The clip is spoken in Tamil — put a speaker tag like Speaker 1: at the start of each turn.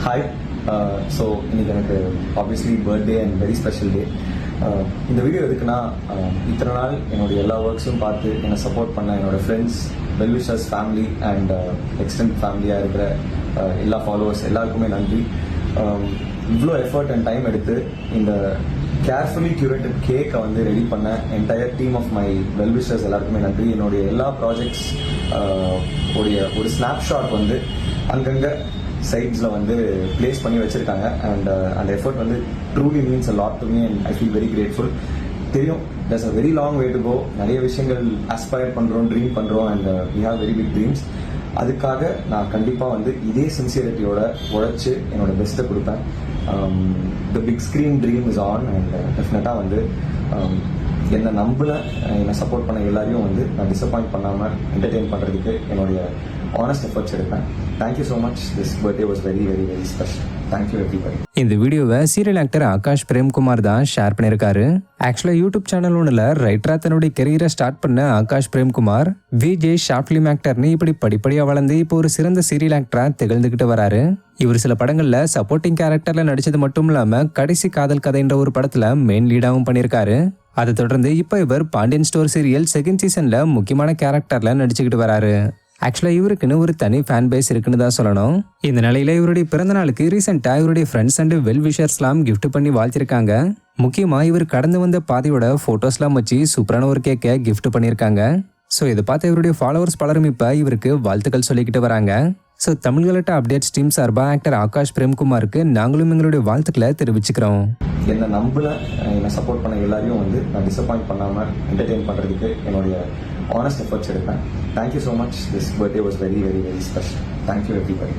Speaker 1: ஹாய். ஸோ இன்னைக்கு எனக்கு obviously birthday and very special day. இந்த வீடியோ எதுக்குன்னா, இத்தனை நாள் என்னுடைய எல்லா ஒர்க்ஸும் பார்த்து என்னை சப்போர்ட் பண்ண என்னோட friends, well-wishers, family and extend ஃபேமிலியாக இருக்கிற எல்லா ஃபாலோவர்ஸ் எல்லாருக்குமே நன்றி. இவ்வளோ எஃபர்ட் அண்ட் டைம் எடுத்து இந்த கேர்ஃபுல்லி கியூரேட்டட் கேக்கை வந்து ரெடி பண்ண entire team of my wellwishers எல்லாருக்குமே நன்றி. என்னுடைய எல்லா ப்ராஜெக்ட்ஸ் உடைய ஒரு ஸ்னாப்ஷாட் வந்து அங்கங்கே சைட்ஸில் வந்து பிளேஸ் பண்ணி வச்சுருக்காங்க. அண்ட் அந்த எஃபர்ட் வந்து truly means a lot to me and I feel very grateful. தெரியும், there's a very long way to go. நிறைய விஷயங்கள் அஸ்பயர் பண்ணுறோம், ட்ரீம் பண்ணுறோம் and we have very big dreams. அதுக்காக நான் கண்டிப்பாக வந்து இதே சின்சியரிட்டியோட உழைச்சி என்னோட பெஸ்ட்டை கொடுப்பேன். The big screen dream is on and டெஃபினட்டாக வந்து என்னை என்னை சப்போர்ட் பண்ண எல்லாரையும் வந்து நான் டிசப்பாயிண்ட் பண்ணாமல் என்டர்டெயின் பண்ணுறதுக்கு என்னுடைய ஆனஸ்ட் எஃபர்ட்ஸ் எடுப்பேன். Thank you so much. This birthday was very very very special. Thank you everybody.
Speaker 2: இந்த வீடியோவை சீரியல் ஆக்டர் ஆகாஷ் பிரேம்குமார் தான் ஷேர் பண்ணியிருக்காரு. ஆக்சுவலாக யூடியூப் சேனல் ஒன்றில் ரைட்டராக தன்னுடைய கெரியரை ஸ்டார்ட் பண்ண ஆகாஷ் பிரேம்குமார் விஜய் ஷார்ட் ஃபிலிம் ஆக்டர்னு இப்படி படிப்படியாக வளர்ந்து இப்போ ஒரு சிறந்த சீரியல் ஆக்டராக திகழ்ந்துக்கிட்டு வராரு. இவர் சில படங்களில் சப்போர்ட்டிங் கேரக்டரில் நடிச்சது மட்டும் இல்லாமல் கடைசி காதல் கதைன்ற ஒரு படத்தில் மெயின் லீடாகவும் பண்ணியிருக்காரு. அதை தொடர்ந்து இப்போ இவர் பாண்டியன் ஸ்டோர் சீரியல் செகண்ட் சீசன்ல முக்கியமான கேரக்டர்ல நடிச்சுக்கிட்டு வராரு. ஆக்சுவலாக இவருக்குன்னு ஒரு தனி ஃபேன் பேஸ் இருக்குன்னு தான் சொல்லணும். இந்த நிலையில இவருடைய பிறந்த நாளுக்கு ரீசெண்டாக இவருடைய ஃப்ரெண்ட்ஸ் அண்ட் வெல் விஷர்ஸ்லாம் கிஃப்ட் பண்ணி வாழ்த்திருக்காங்க. முக்கியமாக இவர் கடந்து வந்த பாதையோட ஃபோட்டோஸ்லாம் வச்சு சூப்பரான ஒரு கேக்கை கிஃப்ட் பண்ணியிருக்காங்க. ஸோ இதை பார்த்து இவருடைய ஃபாலோவர்ஸ் பலரும் இப்போ இவருக்கு வாழ்த்துக்கள் சொல்லிக்கிட்டு வராங்க. ஸோ தமிழ்கலட்ட அப்டேட்ஸ் டீம் சார்பாக ஆக்டர் ஆகாஷ் பிரேம்குமாருக்கு நாங்களும் எங்களுடைய வாழ்த்துக்களை தெரிவிச்சுக்கிறோம்.
Speaker 1: என்னை சப்போர்ட் பண்ண எல்லாரையும் வந்து நான் டிசப்பாயிண்ட் பண்ணாமல் என்டர்டெயின் பண்ணுறதுக்கு என்னுடைய ஆனஸ்ட் எஃபர்ட்ஸ் எடுப்பேன். Thank you so much. This birthday was very very very special. Thank you everybody.